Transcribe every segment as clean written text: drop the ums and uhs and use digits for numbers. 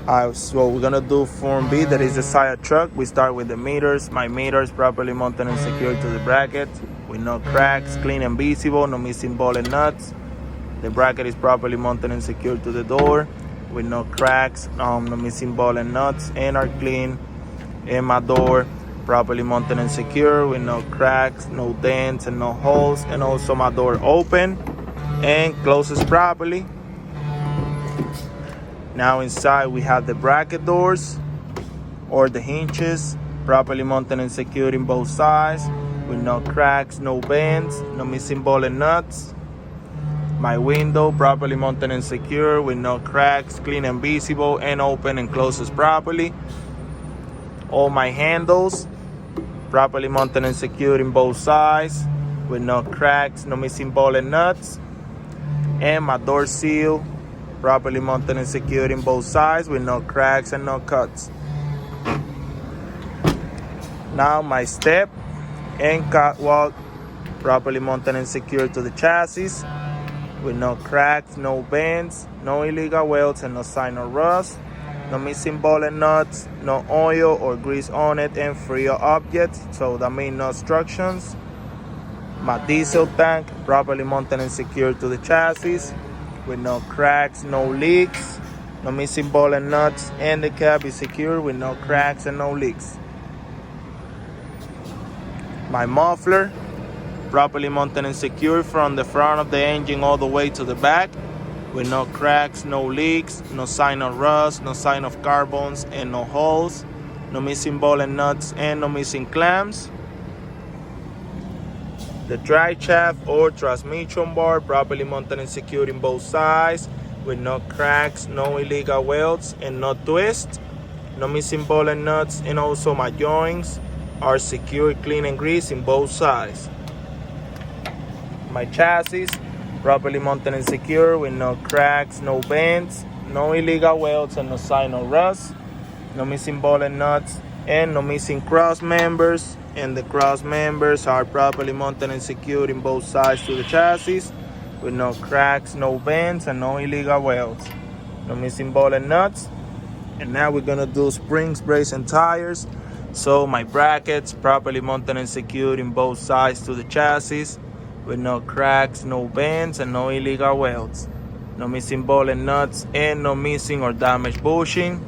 So we're gonna do Form B, that is the side truck. We start with the meters. My meters properly mounted and secured to the bracket with no cracks, clean and visible, no missing ball and nuts. The bracket is properly mounted and secured to the door with no cracks, no missing ball and nuts, and are clean. And my door properly mounted and secure with no cracks, no dents, and no holes. And also my door open and closes properly. Now inside we have the bracket doors or the hinges properly mounted and secured in both sides with no cracks, no bends, no missing ball and nuts. My window properly mounted and secure with no cracks, clean and visible, and open and closes properly. All my handles properly mounted and secured in both sides with no cracks, no missing ball and nuts. And my door seal properly mounted and secured in both sides with no cracks and no cuts. Now my step and catwalk properly mounted and secured to the chassis with no cracks, no bends, no illegal welds, and no sign of rust. No missing ball and nuts, no oil or grease on it, and free of objects, so that means no obstructions. My diesel tank properly mounted and secured to the chassis with no cracks, no leaks, no missing ball and nuts, and the cab is secure with no cracks and no leaks. My muffler properly mounted and secured from the front of the engine all the way to the back with no cracks, no leaks, no sign of rust, no sign of carbons, and no holes, no missing ball and nuts, and no missing clamps. The drive shaft or transmission bar properly mounted and secured in both sides with no cracks, no illegal welds, and no twist, no missing ball and nuts, and also my joints are secured, clean, and greased in both sides. My chassis properly mounted and secure with no cracks, no bends, no illegal welds, and no sign of rust, no missing ball and nuts, and no missing cross members. And the cross members are properly mounted and secured in both sides to the chassis with no cracks, no bends, and no illegal welds, no missing ball and nuts. And now we're gonna do springs, brakes, and tires. So my brackets properly mounted and secured in both sides to the chassis with no cracks, no bends, and no illegal welds, no missing ball and nuts, and no missing or damaged bushing.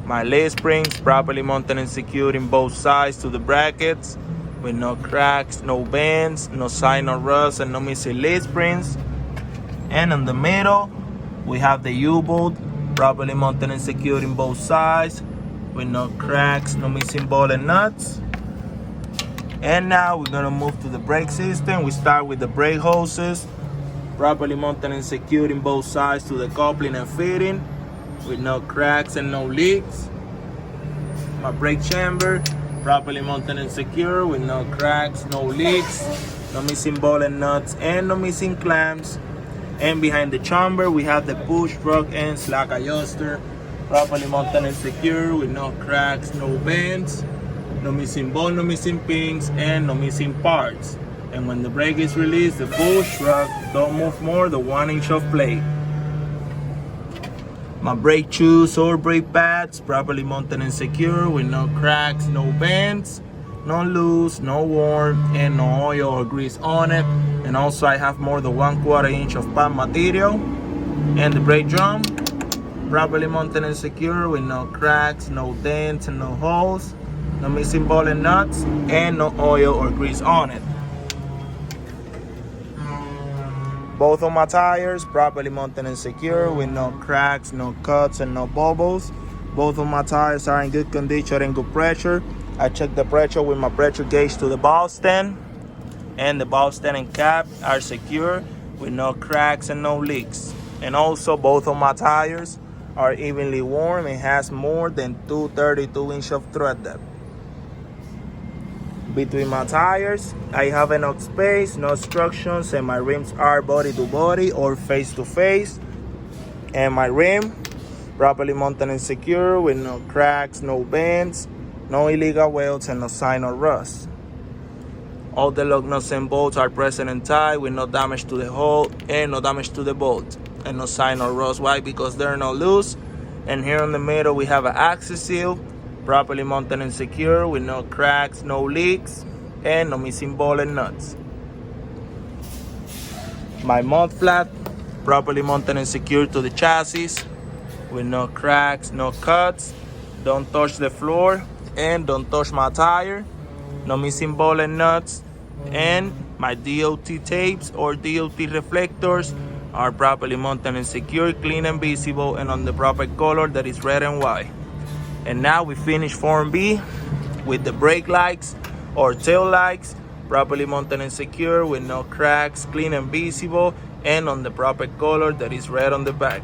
My lead springs properly mounted and secured in both sides to the brackets with no cracks, no bends, no sign of rust, and no missing lead springs. And in the middle we have the U-bolt properly mounted and secured in both sides with no cracks, no missing ball and nuts. And now we're gonna move to the brake system. We start with the brake hoses properly mounted and secured in both sides to the coupling and fitting with no cracks and no leaks. My brake chamber properly mounted and secure with no cracks, no leaks, no missing ball and nuts, and no missing clamps. And behind the chamber we have the push rock and slack adjuster properly mounted and secure with no cracks, no bends, no missing ball, no missing pins, and no missing parts. And when the brake is released, the push rock don't move more than 1 inch of plate. My brake shoes or brake pads properly mounted and secure with no cracks, no bends, no loose, no worn, and no oil or grease on it. And also I have more than 1/4 inch of pad material. And the brake drum properly mounted and secure with no cracks, no dents, and no holes, no missing ball and nuts, and no oil or grease on it. Both of my tires properly mounted and secure with no cracks, no cuts, and no bubbles. Both of my tires are in good condition and good pressure. I checked the pressure with my pressure gauge to the valve stand, and the valve stand and cap are secure with no cracks and no leaks. And also both of my tires are evenly worn and has more than 232 inch of tread depth. Between my tires, I have enough space, no obstructions, and my rims are body to body or face to face. And my rim properly mounted and secure with no cracks, no bends, no illegal welds, and no sign of rust. All the lug nuts and bolts are present and tight with no damage to the hull and no damage to the bolt, and no sign of rust. Why? Because they're not loose And here in the middle, we have an access seal, properly mounted and secure with no cracks, no leaks, and no missing ball and nuts. My mud flap, properly mounted and secured to the chassis with no cracks, no cuts. Don't touch the floor and don't touch my tire. No missing ball and nuts. And my DOT tapes or DOT reflectors are properly mounted and secured, clean and visible, and on the proper color, that is red and white. And now we finish Form B with the brake lights or tail lights, properly mounted and secure with no cracks, clean and visible, and on the proper color, that is red on the back.